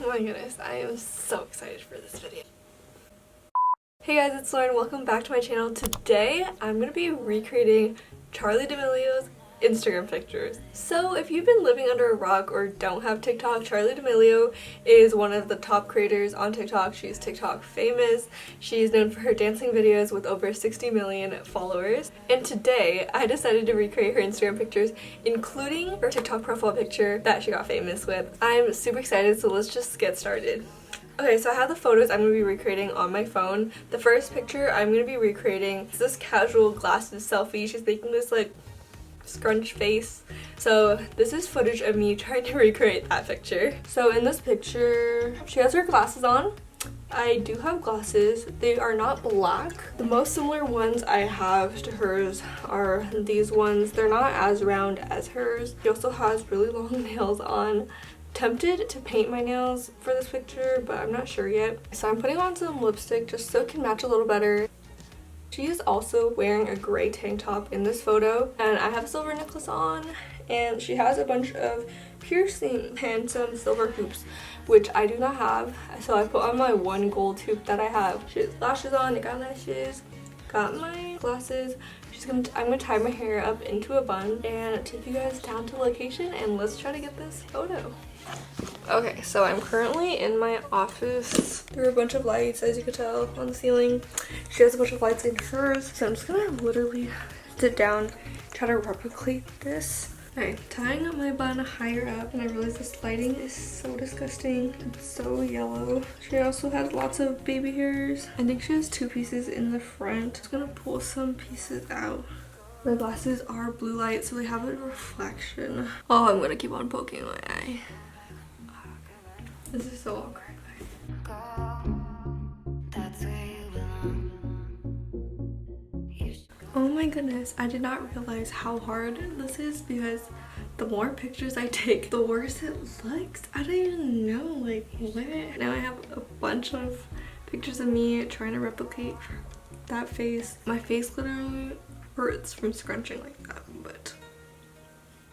Oh my goodness, I am so excited for this video. Hey guys, it's Lauren. Welcome back to my channel. Today, I'm going to be recreating Charli D'Amelio's Instagram pictures. So if you've been living under a rock or don't have TikTok, Charli D'Amelio is one of the top creators on TikTok. She's TikTok famous. She's known for her dancing videos with over 60 million followers. And today, I decided to recreate her Instagram pictures, including her TikTok profile picture that she got famous with. I'm super excited, so let's just get started. Okay, so I have the photos I'm going to be recreating on my phone. The first picture I'm going to be recreating is this casual glasses selfie. She's making this like scrunch face. So this is footage of me trying to recreate that picture. So in this picture, she has her glasses on. I do have glasses. They are not black. The most similar ones I have to hers are these ones. They're not as round as hers. She also has really long nails on. Tempted to paint my nails for this picture, but I'm not sure yet. So I'm putting on some lipstick just so it can match a little better. She is also wearing a gray tank top in this photo, and I have a silver necklace on, and she has a bunch of piercing and some silver hoops, which I do not have, so I put on my one gold hoop that I have. She has lashes on, I got lashes, got my glasses. I'm gonna tie my hair up into a bun and take you guys down to the location, and let's try to get this photo. Okay, so I'm currently in my office. There are a bunch of lights, as you can tell, on the ceiling. She has a bunch of lights in hers, so I'm just gonna literally sit down, try to replicate this. Okay, tying up my bun higher up, and I realize this lighting is so disgusting. It's so yellow. She also has lots of baby hairs. I think she has two pieces in the front. Just gonna pull some pieces out. My glasses are blue light, so they have a reflection. Oh, I'm gonna keep on poking my eye. This is so awkward. Oh my goodness, I did not realize how hard this is because the more pictures I take, the worse it looks. I don't even know, like, what? Now I have a bunch of pictures of me trying to replicate that face. My face literally hurts from scrunching like that, but...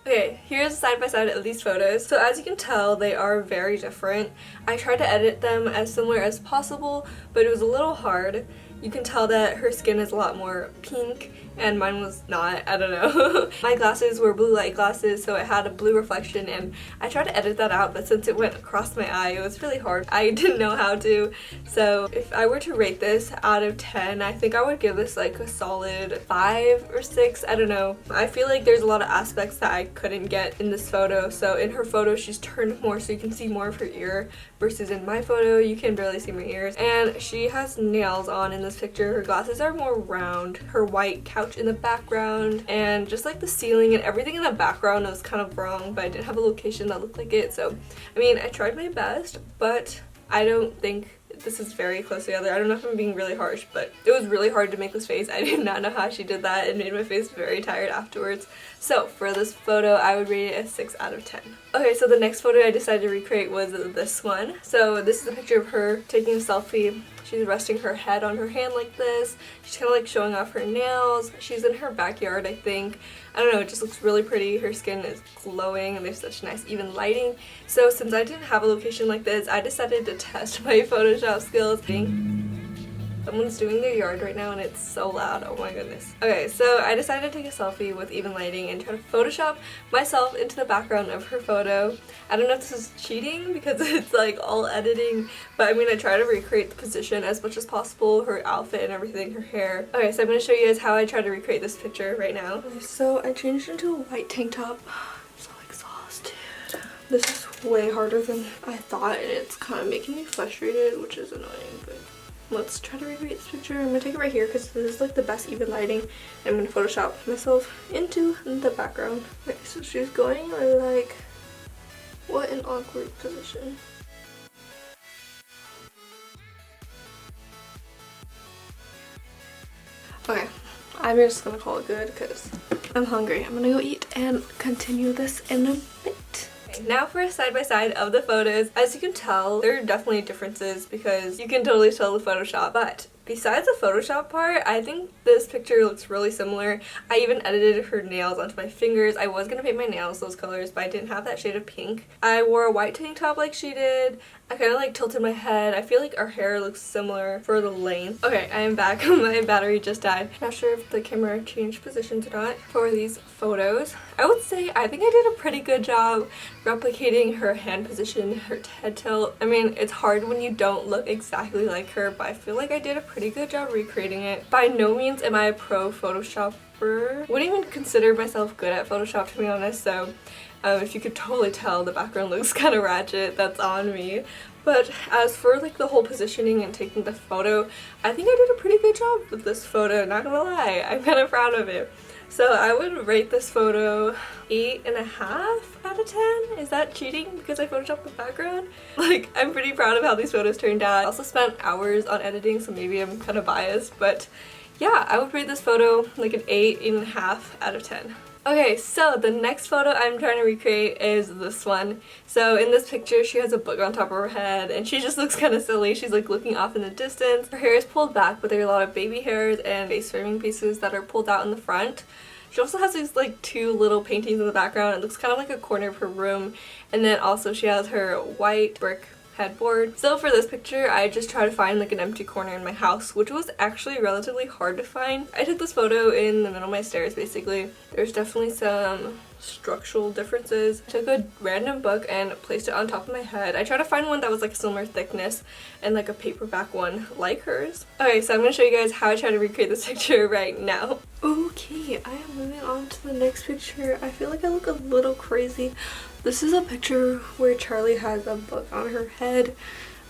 Okay, here's a side-by-side of these photos. So as you can tell, they are very different. I tried to edit them as similar as possible, but it was a little hard. You can tell that her skin is a lot more pink and mine was not. I don't know. My glasses were blue light glasses, so it had a blue reflection, and I tried to edit that out, but since it went across my eye, it was really hard. I didn't know how to. So if I were to rate this out of 10, I think I would give this like a solid 5 or 6. I don't know. I feel like there's a lot of aspects that I couldn't get in this photo. So in her photo, she's turned more so you can see more of her ear, versus in my photo, you can barely see my ears. And she has nails on in this picture. Her glasses are more round. Her white couch in the background, and just like the ceiling and everything in the background was kind of wrong, but I didn't have a location that looked like it. So I mean, I tried my best, but I don't think this is very close together. I don't know if I'm being really harsh, but it was really hard to make this face. I did not know how she did that. It made my face very tired afterwards. So for this photo, I would rate it a 6 out of 10. Okay, so the next photo I decided to recreate was this one. So this is a picture of her taking a selfie. She's resting her head on her hand like this. She's kind of like showing off her nails. She's in her backyard, I think. I don't know, it just looks really pretty. Her skin is glowing and there's such nice even lighting. So since I didn't have a location like this, I decided to test my Photoshop skills. Someone's doing their yard right now and it's so loud. Oh my goodness. Okay, so I decided to take a selfie with even lighting and try to Photoshop myself into the background of her photo. I don't know if this is cheating because it's like all editing, but I'm gonna try to recreate the position as much as possible, her outfit and everything, her hair. Okay, so I'm gonna show you guys how I try to recreate this picture right now. Okay, so I changed into a white tank top. I'm so exhausted. This is way harder than I thought, and it's kind of making me frustrated, which is annoying, but let's try to recreate this picture. I'm gonna take it right here because this is like the best even lighting. I'm gonna Photoshop myself into the background. Okay, so she's going like, what an awkward position. Okay, I'm just gonna call it good because I'm hungry. I'm gonna go eat and continue this in a bit. Now for a side-by-side of the photos. As you can tell, there are definitely differences because you can totally tell the Photoshop, but besides the Photoshop part, I think this picture looks really similar. I even edited her nails onto my fingers. I was gonna paint my nails those colors, but I didn't have that shade of pink. I wore a white tank top like she did. I kind of like tilted my head. I feel like our hair looks similar for the length. Okay, I am back. My battery just died. Not sure if the camera changed positions or not for these photos. I would say I think I did a pretty good job replicating her hand position, her head tilt. I mean, it's hard when you don't look exactly like her, but I feel like I did a pretty good job recreating it. By no means am I a pro Photoshopper. Wouldn't even consider myself good at Photoshop, to be honest, so if you could totally tell the background looks kind of ratchet, that's on me. But as for like the whole positioning and taking the photo, I think I did a pretty good job with this photo, not gonna lie. I'm kind of proud of it. So I would rate this photo 8.5 out of 10. Is that cheating because I photoshopped the background? Like, I'm pretty proud of how these photos turned out. I also spent hours on editing, so maybe I'm kind of biased, but yeah, I would rate this photo like an 8.5 out of 10. Okay, so the next photo I'm trying to recreate is this one. So in this picture, she has a book on top of her head and she just looks kind of silly. She's like looking off in the distance. Her hair is pulled back, but there are a lot of baby hairs and face framing pieces that are pulled out in the front. She also has these like two little paintings in the background. It looks kind of like a corner of her room. And then also she has her white brick headboard. So for this picture, I just tried to find like an empty corner in my house, which was actually relatively hard to find. I took this photo in the middle of my stairs basically. There's definitely some structural differences. I took a random book and placed it on top of my head. I tried to find one that was like a similar thickness and like a paperback one like hers. Okay, so I'm going to show you guys how I try to recreate this picture right now. Okay, I am moving on to the next picture. I feel like I look a little crazy. This is a picture where Charli has a book on her head.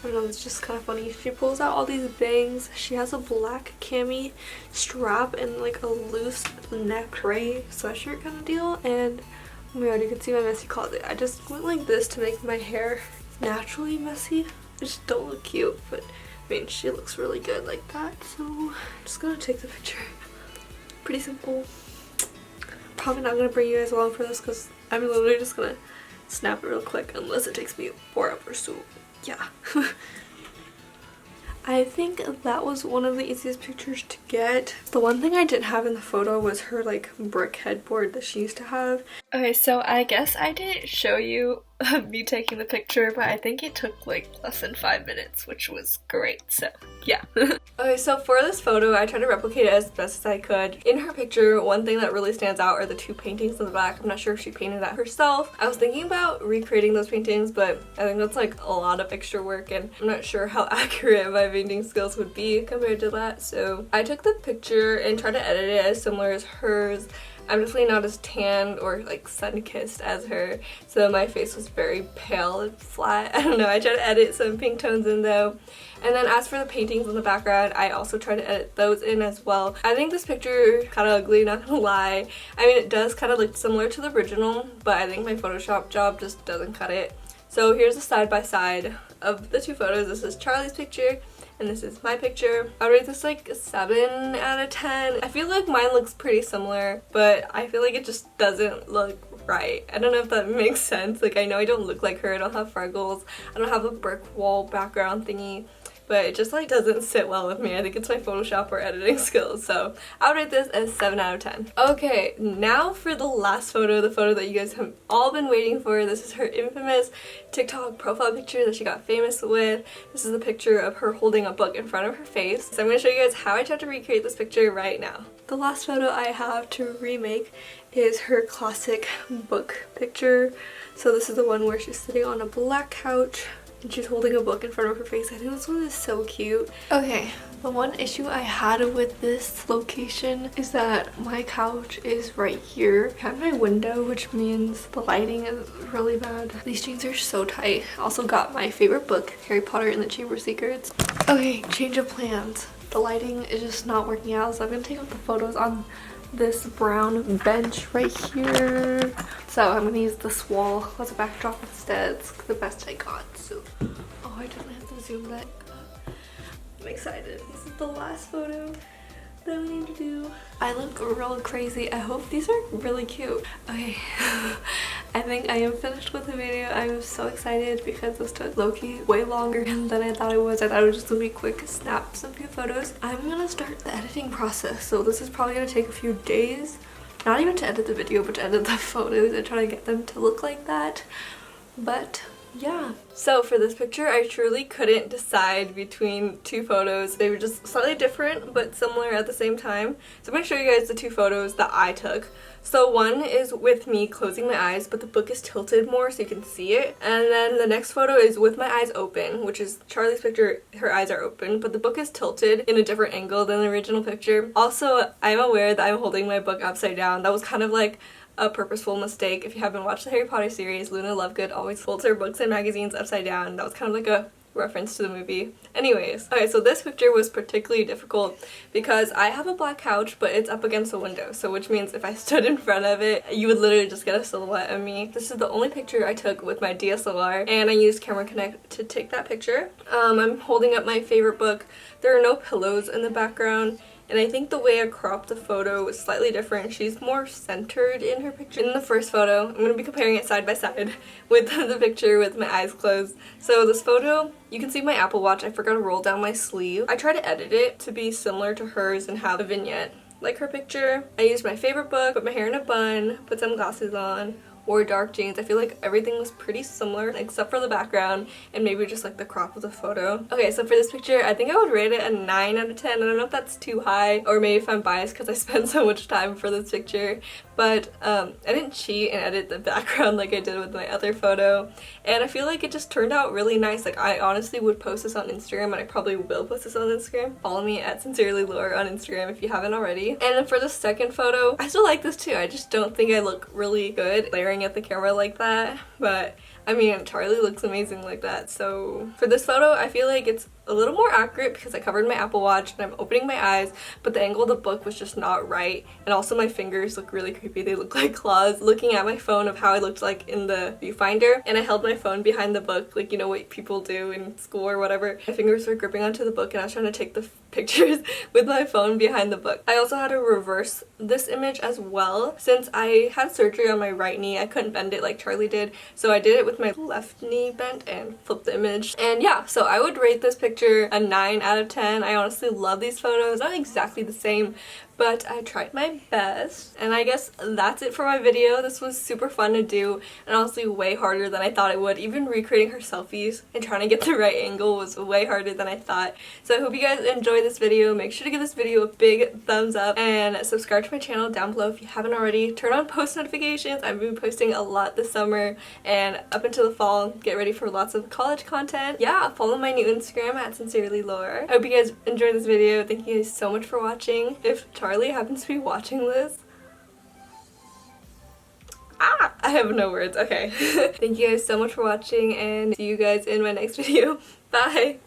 I don't know, it's just kind of funny. She pulls out all these bangs. She has a black cami strap and like a loose neck gray sweatshirt kind of deal. And oh my god, you can see my messy closet. I just went like this to make my hair naturally messy. I just don't look cute, but I mean, she looks really good like that. So I'm just gonna take the picture. Pretty simple. Probably not gonna bring you guys along for this because I'm literally just gonna snap it real quick unless it takes me forever, so yeah. I think that was one of the easiest pictures to get. The one thing I didn't have in the photo was her like brick headboard that she used to have. Okay, so I guess I didn't show you me taking the picture, but I think it took like less than 5 minutes, which was great, so yeah. Okay, so for this photo, I tried to replicate it as best as I could. In her picture, one thing that really stands out are the two paintings in the back. I'm not sure if she painted that herself. I was thinking about recreating those paintings, but I think that's like a lot of extra work and I'm not sure how accurate my painting skills would be compared to that. So I took the picture and tried to edit it as similar as hers. I'm definitely not as tanned or like sun-kissed as her, so my face was very pale and flat. I don't know, I tried to edit some pink tones in though. And then as for the paintings in the background, I also tried to edit those in as well. I think this picture kind of ugly, not gonna lie. I mean, it does kind of look similar to the original, but I think my Photoshop job just doesn't cut it. So here's a side-by-side of the two photos. This is Charli's picture and this is my picture. I would rate this like a 7 out of 10. I feel like mine looks pretty similar, but I feel like it just doesn't look right. I don't know if that makes sense. Like, I know I don't look like her. I don't have freckles. I don't have a brick wall background thingy, but it just like doesn't sit well with me. I think it's my Photoshop or editing skills, so I would rate this as 7 out of 10. Okay, now for the last photo, the photo that you guys have all been waiting for. This is her infamous TikTok profile picture that she got famous with. This is a picture of her holding a book in front of her face. So I'm going to show you guys how I tried to recreate this picture right now. The last photo I have to remake is her classic book picture. So this is the one where she's sitting on a black couch and she's holding a book in front of her face. I think this one is so cute. Okay, the one issue I had with this location is that my couch is right here behind my window, which means the lighting is really bad. These jeans are so tight. I also got my favorite book, Harry Potter and the Chamber of Secrets. Okay, change of plans. The lighting is just not working out, so I'm gonna take out the photos on this brown bench right here. So I'm gonna use this wall as a backdrop instead. It's the best I got. So, oh, I definitely have to zoom that up. I'm excited. This is the last photo that we need to do. I look real crazy. I hope these are really cute. Okay, I think I am finished with the video. I'm so excited because this took low-key way longer than I thought it was. I thought it was just gonna be quick, snap some few photos. I'm gonna start the editing process, so this is probably gonna take a few days. Not even to edit the video, but to edit the photos and try to get them to look like that. But yeah. So for this picture, I truly couldn't decide between two photos. They were just slightly different but similar at the same time. So I'm going to show you guys the two photos that I took. So one is with me closing my eyes, but the book is tilted more so you can see it. And then the next photo is with my eyes open, which is Charli's picture. Her eyes are open, but the book is tilted in a different angle than the original picture. Also, I'm aware that I'm holding my book upside down. That was kind of like a purposeful mistake. If you haven't watched the Harry Potter series, Luna Lovegood always folds her books and magazines upside down. That was kind of like a reference to the movie. Anyways, okay, so this picture was particularly difficult because I have a black couch, but it's up against a window, so which means if I stood in front of it, you would literally just get a silhouette of me. This is the only picture I took with my DSLR, and I used Camera Connect to take that picture. I'm holding up my favorite book. There are no pillows in the background, and I think the way I cropped the photo was slightly different. She's more centered in her picture. In the first photo, I'm going to be comparing it side by side with the picture with my eyes closed. So this photo, you can see my Apple Watch. I forgot to roll down my sleeve. I tried to edit it to be similar to hers and have a vignette like her picture. I used my favorite book, put my hair in a bun, put some glasses on, wore dark jeans. I feel like everything was pretty similar except for the background and maybe just like the crop of the photo. Okay, so for this picture, I think I would rate it a 9 out of 10. I don't know if that's too high or maybe if I'm biased because I spent so much time for this picture, but I didn't cheat and edit the background like I did with my other photo, and I feel like it just turned out really nice. Like, I honestly would post this on Instagram, and I probably will post this on Instagram. Follow me at Sincerelylaure on Instagram if you haven't already. And then for the second photo, I still like this too. I just don't think I look really good layering at the camera like that, but I mean, Charli looks amazing like that. So for this photo, I feel like it's a little more accurate because I covered my Apple Watch and I'm opening my eyes, but the angle of the book was just not right. And also my fingers look really creepy. They look like claws. Looking at my phone of how I looked like in the viewfinder, and I held my phone behind the book, like, you know what people do in school or whatever. My fingers were gripping onto the book and I was trying to take the pictures with my phone behind the book. I also had to reverse this image as well. Since I had surgery on my right knee, I couldn't bend it like Charli did, so I did it with my left knee bent and flipped the image. And yeah, so I would rate this picture a 9 out of 10. I honestly love these photos. Not exactly the same, but I tried my best. And I guess that's it for my video. This was super fun to do and honestly way harder than I thought it would. Even recreating her selfies and trying to get the right angle was way harder than I thought. So I hope you guys enjoyed this video. Make sure to give this video a big thumbs up and subscribe to my channel down below if you haven't already. Turn on post notifications. I've been posting a lot this summer and up until the fall. Get ready for lots of college content. Yeah, follow my new Instagram at Sincerelylaure. I hope you guys enjoyed this video. Thank you guys so much for watching. If Charli happens to be watching this, I have no words. Okay. Thank you guys so much for watching and see you guys in my next video. Bye!